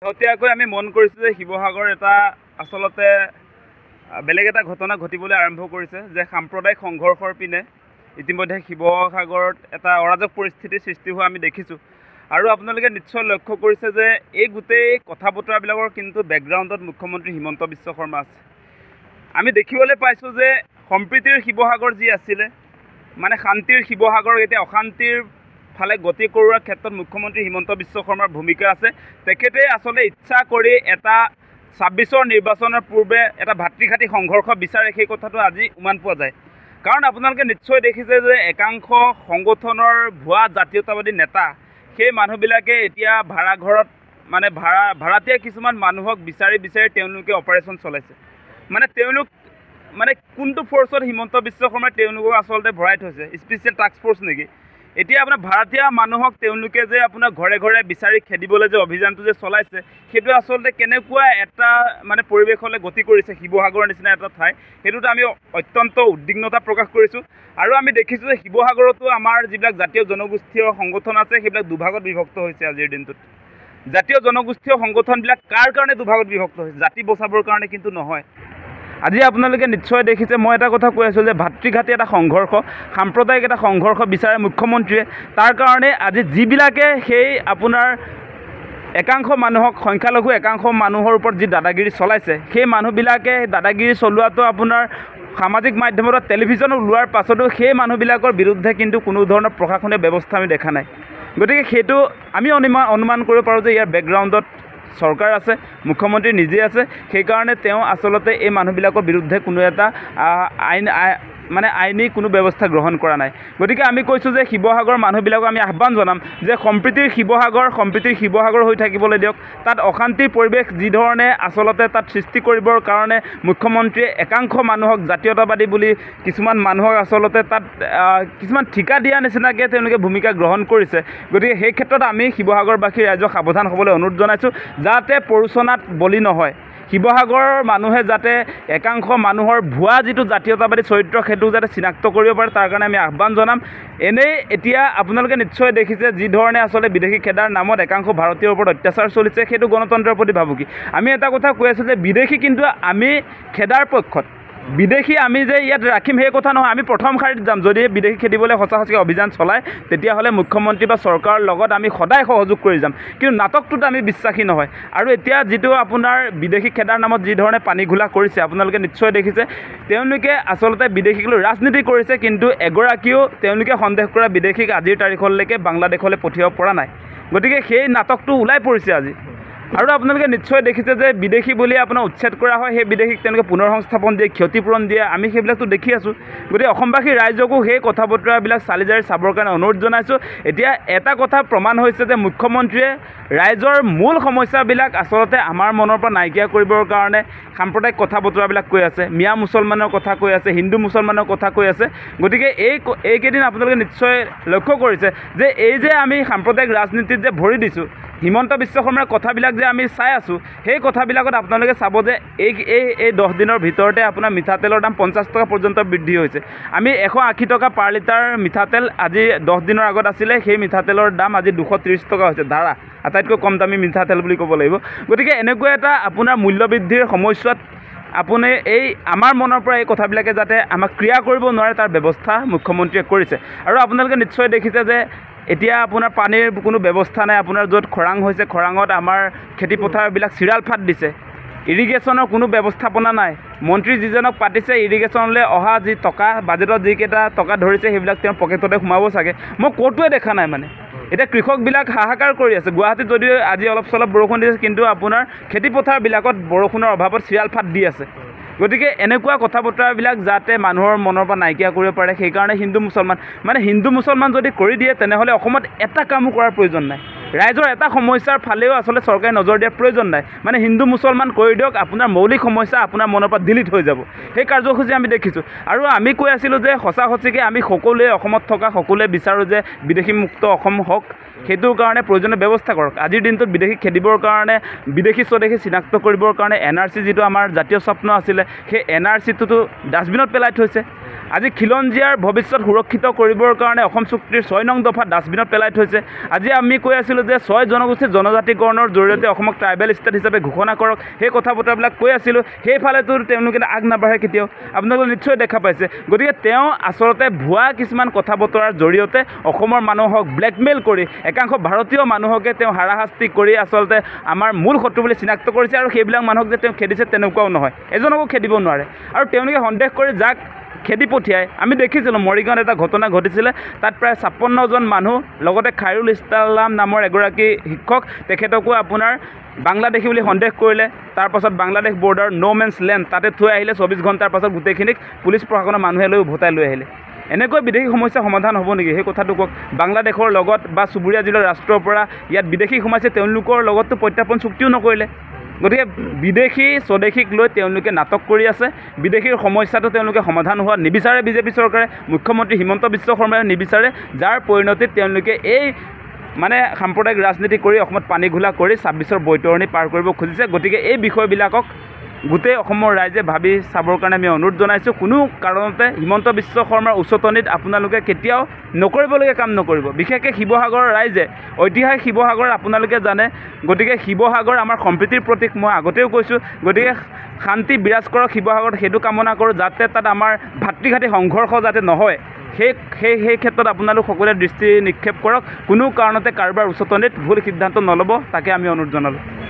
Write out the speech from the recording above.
শেহতীয়াকৈ আমি মন কৰিছোঁ যে শিৱসাগৰ এটা আচলতে বেলেগ এটা ঘটনা ঘটিবলৈ আৰম্ভ কৰিছে যে সাম্প্ৰদায়িক সংঘৰ্ষৰ পিনে ইতিমধ্যে শিৱসাগৰত এটা অৰাজক পৰিস্থিতিৰ সৃষ্টি হোৱা আমি দেখিছোঁ। আৰু আপোনালোকে নিশ্চয় লক্ষ্য কৰিছে যে এই গোটেই কথা বতৰাবিলাকৰ কিন্তু বেকগ্ৰাউণ্ডত মুখ্যমন্ত্ৰী হিমন্ত বিশ্ব শৰ্মা আছে। আমি দেখিবলৈ পাইছোঁ যে সম্প্ৰীতিৰ শিৱসাগৰ যি আছিলে মানে শান্তিৰ শিৱসাগৰ এতিয়া অশান্তিৰ ফালে গতি কৰোৱাৰ ক্ষেত্ৰত মুখ্যমন্ত্ৰী হিমন্ত বিশ্ব শৰ্মাৰ ভূমিকা আছে। তেখেতে আচলতে ইচ্ছা কৰি এটা ২৬ৰ নিৰ্বাচনৰ পূৰ্বে এটা ভাতৃঘাতী সংঘৰ্ষ বিচাৰে, সেই কথাটো আজি উমান পোৱা যায়। কাৰণ আপোনালোকে নিশ্চয় দেখিছে যে একাংশ সংগঠনৰ ভুৱা জাতীয়তাবাদী নেতা সেই মানুহবিলাকে এতিয়া ভাড়াঘৰত মানে ভাড়াতীয়া কিছুমান মানুহক বিচাৰি তেওঁলোকে অপাৰেশ্যন চলাইছে। মানে তেওঁলোক মানে কোনটো ফ'ৰ্চত হিমন্ত বিশ্ব শৰ্মাই তেওঁলোকক আচলতে ভৰাই থৈছে, স্পেচিয়েল টাস্ক ফ'ৰ্চ নেকি? এতিয়া আপোনাৰ ভাড়াতীয়া মানুহক তেওঁলোকে যে আপোনাৰ ঘৰে ঘৰে বিচাৰি খেদিবলৈ যে অভিযানটো যে চলাইছে, সেইটো আচলতে কেনেকুৱা এটা মানে পৰিৱেশলৈ গতি কৰিছে শিৱসাগৰৰ নিচিনা এটা ঠাই, সেইটোত আমি অত্যন্ত উদ্বিগ্নতা প্ৰকাশ কৰিছোঁ। আৰু আমি দেখিছোঁ যে শিৱসাগৰতো আমাৰ যিবিলাক জাতীয় জনগোষ্ঠীয় সংগঠন আছে সেইবিলাক দুভাগত বিভক্ত হৈছে। আজিৰ দিনটোত জাতীয় জনগোষ্ঠীয় সংগঠনবিলাক কাৰ কাৰণে দুভাগত বিভক্ত হৈছে? জাতি বচাবৰ কাৰণে কিন্তু নহয়। আজি আপোনালোকে নিশ্চয় দেখিছে, মই এটা কথা কৈ আছোঁ যে ভাতৃঘাতী এটা সংঘৰ্ষ, সাম্প্ৰদায়িক এটা সংঘৰ্ষ বিচাৰে মুখ্যমন্ত্ৰীয়ে। তাৰ কাৰণে আজি যিবিলাকে সেই আপোনাৰ একাংশ মানুহক সংখ্যালঘু একাংশ মানুহৰ ওপৰত যি দাদাগিৰি চলাইছে, সেই মানুহবিলাকে দাদাগিৰি চলোৱাটো আপোনাৰ সামাজিক মাধ্যমত টেলিভিছন ওলোৱাৰ পাছতো সেই মানুহবিলাকৰ বিৰুদ্ধে কিন্তু কোনো ধৰণৰ প্ৰশাসনীয় ব্যৱস্থা আমি দেখা নাই। গতিকে সেইটো আমি অনুমান কৰিব পাৰোঁ যে ইয়াৰ বেকগ্ৰাউণ্ডত চৰকাৰ আছে, মুখ্যমন্ত্ৰী নিজে আছে। সেইকাৰণে তেওঁ আচলতে এই মানুহবিলাকৰ বিৰুদ্ধে কোনো এটা আইনী কোনো ব্যৱস্থা গ্ৰহণ কৰা নাই। গতিকে আমি কৈছোঁ যে শিৱসাগৰৰ মানুহবিলাকক আমি আহ্বান জনাম যে সম্প্ৰীতিৰ শিৱসাগৰ হৈ থাকিবলৈ দিয়ক। তাত অশান্তিৰ পৰিৱেশ যিধৰণে আচলতে তাত সৃষ্টি কৰিবৰ কাৰণে মুখ্যমন্ত্ৰীয়ে একাংশ মানুহক জাতীয়তাবাদী বুলি কিছুমান মানুহক আচলতে তাত কিছুমান ঠিকা দিয়া নিচিনাকৈ তেওঁলোকে ভূমিকা গ্ৰহণ কৰিছে। গতিকে সেই ক্ষেত্ৰত আমি শিৱসাগৰবাসী ৰাইজক সাৱধান হ'বলৈ অনুৰোধ জনাইছোঁ যাতে প্ৰৰোচনাত বলি নহয়। শিৱসাগৰৰ মানুহে যাতে একাংশ মানুহৰ ভুৱা যিটো জাতীয়তাবাদী চৰিত্ৰ সেইটো যাতে চিনাক্ত কৰিব পাৰে, তাৰ কাৰণে আমি আহ্বান জনাম। এনেই এতিয়া আপোনালোকে নিশ্চয় দেখিছে যি ধৰণে আচলতে বিদেশী খেদাৰ নামত একাংশ ভাৰতীয়ৰ ওপৰত অত্যাচাৰ চলিছে, সেইটো গণতন্ত্ৰৰ প্ৰতি ভাবুকি। আমি এটা কথা কৈ আছোঁ যে বিদেশী কিন্তু আমি খেদাৰ পক্ষত, বিদেশী আমি যে ইয়াত ৰাখিম সেই কথা নহয়। আমি প্ৰথম শাৰীত যাম। যদি বিদেশী খেদিবলৈ সঁচাকৈ অভিযান চলায় তেতিয়াহ'লে মুখ্যমন্ত্ৰী বা চৰকাৰৰ লগত আমি সদায় সহযোগ কৰি যাম, কিন্তু নাটকটোত আমি বিশ্বাসী নহয়। আৰু এতিয়া যিটো আপোনাৰ বিদেশী খেদাৰ নামত যি ধৰণে পানী ঘোলা কৰিছে, আপোনালোকে নিশ্চয় দেখিছে তেওঁলোকে আচলতে বিদেশীক লৈ ৰাজনীতি কৰিছে, কিন্তু এগৰাকীও তেওঁলোকে সন্দেহ কৰা বিদেশীক আজিৰ তাৰিখলৈকে বাংলাদেশলৈ পঠিয়াব পৰা নাই। গতিকে সেই নাটকটো ওলাই পৰিছে আজি। আৰু আপোনালোকে নিশ্চয় দেখিছে যে বিদেশী বুলি আপোনাৰ উচ্ছেদ কৰা হয়, সেই বিদেশীক তেওঁলোকে পুনৰ সংস্থাপন দিয়ে, ক্ষতিপূৰণ দিয়ে, আমি সেইবিলাকতো দেখি আছোঁ। গতিকে অসমবাসী ৰাইজকো সেই কথা বতৰাবিলাক চালি জাৰি চাবৰ কাৰণে অনুৰোধ জনাইছোঁ। এতিয়া এটা কথা প্ৰমাণ হৈছে যে মুখ্যমন্ত্ৰীয়ে ৰাইজৰ মূল সমস্যাবিলাক আচলতে আমাৰ মনৰ পৰা নাইকিয়া কৰিবৰ কাৰণে সাম্প্ৰদায়িক কথা বতৰাবিলাক কৈ আছে, মিয়া মুছলমানৰ কথা কৈ আছে, হিন্দু মুছলমানৰ কথা কৈ আছে। গতিকে এইকেইদিন আপোনালোকে নিশ্চয় লক্ষ্য কৰিছে যে এই যে আমি সাম্প্ৰদায়িক ৰাজনীতিত যে ভৰি দিছোঁ, হিমন্ত বিশ্ব শৰ্মাৰ কথাবিলাক যে আমি চাই আছোঁ, সেই কথাবিলাকত আপোনালোকে চাব যে এই 10 দিনৰ ভিতৰতে আপোনাৰ মিঠাতেলৰ দাম 50 টকা পৰ্যন্ত বৃদ্ধি হৈছে। আমি 180 টকা পাৰ লিটাৰ মিঠাতেল আজি 10 দিনৰ আগত আছিলে, সেই মিঠাতেলৰ দাম আজি 230 টকা হৈছে। ধাৰা আটাইতকৈ কম দামী মিঠাতেল বুলি ক'ব লাগিব। গতিকে এনেকুৱা এটা আপোনাৰ মূল্যবৃদ্ধিৰ সময়ছোৱাত আপুনি এই আমাৰ মনৰ পৰা এই কথাবিলাকে যাতে আমাক ক্ৰিয়া কৰিব নোৱাৰে তাৰ ব্যৱস্থা মুখ্যমন্ত্ৰীয়ে কৰিছে। আৰু আপোনালোকে নিশ্চয় দেখিছে যে এতিয়া আপোনাৰ পানীৰ কোনো ব্যৱস্থা নাই। আপোনাৰ য'ত খৰাং হৈছে, খৰাঙত আমাৰ খেতিপথাৰবিলাক চিৰাল ফাট দিছে, ইৰিগেশ্যনৰ কোনো ব্যৱস্থাপনা নাই। মন্ত্ৰী যিজনক পাতিছে ইৰিগেশ্যনলৈ অহা যি টকা, বাজেটত যিকেইটা টকা ধৰিছে সেইবিলাক তেওঁৰ পকেটতে সোমাব চাগে, মই ক'তোৱে দেখা নাই। মানে এতিয়া কৃষকবিলাক হাহাকাৰ কৰি আছে। গুৱাহাটীত যদিও আজি অলপ চলপ বৰষুণ দিছে, কিন্তু আপোনাৰ খেতিপথাৰবিলাকত বৰষুণৰ অভাৱত চিৰাল ফাট দি আছে। গতিকে এনেকুৱা কথা বতৰাবিলাক যাতে মানুহৰ মনৰ পৰা নাইকিয়া কৰিব পাৰে, সেইকাৰণে হিন্দু মুছলমান যদি কৰি দিয়ে তেনেহ'লে অসমত এটা কামো কৰাৰ প্ৰয়োজন নাই। ৰাইজৰ এটা সমস্যাৰ ফালেও আচলতে চৰকাৰে নজৰ দিয়াৰ প্ৰয়োজন নাই। মানে হিন্দু মুছলমান কৰি দিয়ক, আপোনাৰ মৌলিক সমস্যা আপোনাৰ মনৰ পৰা ডিলিট হৈ যাব। সেই কাৰ্যসূচী আমি দেখিছোঁ। আৰু আমি কৈ আছিলোঁ যে সঁচাকৈ আমি সকলোৱে অসমত থকা সকলোৱে বিচাৰোঁ যে বিদেশীমুক্ত অসম হওক, সেইটোৰ কাৰণে প্ৰয়োজনীয় ব্যৱস্থা কৰক। আজিৰ দিনটোত বিদেশী খেদিবৰ কাৰণে, বিদেশী স্বদেশী চিনাক্ত কৰিবৰ কাৰণে NRC যিটো আমাৰ জাতীয় স্বপ্ন আছিলে, সেই NRCটোতো ডাষ্টবিনত পেলাই থৈছে। আজি খিলঞ্জীয়াৰ ভৱিষ্যত সুৰক্ষিত কৰিবৰ কাৰণে অসম চুক্তিৰ 6 নং দফা ডাষ্টবিনত পেলাই থৈছে। আজি আমি কৈ আছিলোঁ যে 6 জনগোষ্ঠীৰ জনজাতিকৰণৰ জৰিয়তে অসমক ট্ৰাইবেল ষ্টেট হিচাপে ঘোষণা কৰক, সেই কথা বতৰাবিলাক কৈ আছিলোঁ। সেইফালেতো তেওঁলোকে আগ নাবাঢ়ে কেতিয়াও, আপোনালোকে নিশ্চয় দেখা পাইছে। গতিকে তেওঁ আচলতে ভুৱা কিছুমান কথা বতৰাৰ জৰিয়তে অসমৰ মানুহক ব্লেকমেইল কৰি একাংশ ভাৰতীয় মানুহকে তেওঁ হাৰাশাস্তি কৰি আচলতে আমাৰ মূল শত্ৰু বুলি চিনাক্ত কৰিছে। আৰু সেইবিলাক মানুহক যে তেওঁ খেদিছে তেনেকুৱাও নহয়, এজনকো খেদিব নোৱাৰে। আৰু তেওঁলোকে সন্দেহ কৰি যাক খেদি পঠিয়ায়, আমি দেখিছিলোঁ মৰিগাঁৱত এটা ঘটনা ঘটিছিলে। তাত প্ৰায় 56জন মানুহ, লগতে খাইৰুল ইছলাম নামৰ এগৰাকী শিক্ষক, তেখেতকো আপোনাৰ বাংলাদেশী বুলি সন্দেহ কৰিলে। তাৰপাছত বাংলাদেশ বৰ্ডাৰ ন' মেন্স লেণ্ড তাতে থৈ আহিলে। 24 ঘণ্টাৰ পাছত গোটেইখিনিক পুলিচ প্ৰশাসনৰ মানুহে লৈ উভতাই লৈ আহিলে। এনেকৈ বিদেশী সমস্যা সমাধান হ'ব নেকি? সেই কথাটো কওক। বাংলাদেশৰ লগত বা চুবুৰীয়া জিলাৰ ৰাষ্ট্ৰৰ পৰা ইয়াত বিদেশী সোমাইছে, তেওঁলোকৰ লগততো প্ৰত্যাৰ্পণ চুক্তিও নকৰিলে। গতিকে বিদেশী স্বদেশীক লৈ তেওঁলোকে নাটক কৰি আছে। বিদেশীৰ সমস্যাটো তেওঁলোকে সমাধান হোৱা নিবিচাৰে। বিজেপি চৰকাৰে, মুখ্যমন্ত্ৰী হিমন্ত বিশ্ব শৰ্মাই নিবিচাৰে, যাৰ পৰিণতিত তেওঁলোকে এই সাম্প্ৰদায়িক ৰাজনীতি কৰি অসমত পানী ঘোলা কৰি 26ৰ বৈতৰণি পাৰ কৰিব খুজিছে। গতিকে এই বিষয়বিলাকক গোটেই অসমৰ ৰাইজে ভাবি চাবৰ কাৰণে আমি অনুৰোধ জনাইছোঁ। কোনো কাৰণতে হিমন্ত বিশ্ব শৰ্মাৰ উচতনিত আপোনালোকে কেতিয়াও নকৰিবলগীয়া কাম নকৰিব। বিশেষকৈ শিৱসাগৰৰ ৰাইজে, ঐতিহাসিক শিৱসাগৰ আপোনালোকে জানে। গতিকে শিৱসাগৰ আমাৰ সম্প্ৰীতিৰ প্ৰতীক, মই আগতেও কৈছোঁ। গতিকে শান্তি বিৰাজ কৰক শিৱসাগৰত, সেইটো কামনা কৰোঁ, যাতে তাত আমাৰ ভাতৃঘাতী সংঘৰ্ষ যাতে নহয়। সেই ক্ষেত্ৰত আপোনালোক সকলোৱে দৃষ্টি নিক্ষেপ কৰক। কোনো কাৰণতে কাৰোবাৰ উচতনিত ভুল সিদ্ধান্ত নল'ব, তাকে আমি অনুৰোধ জনালোঁ।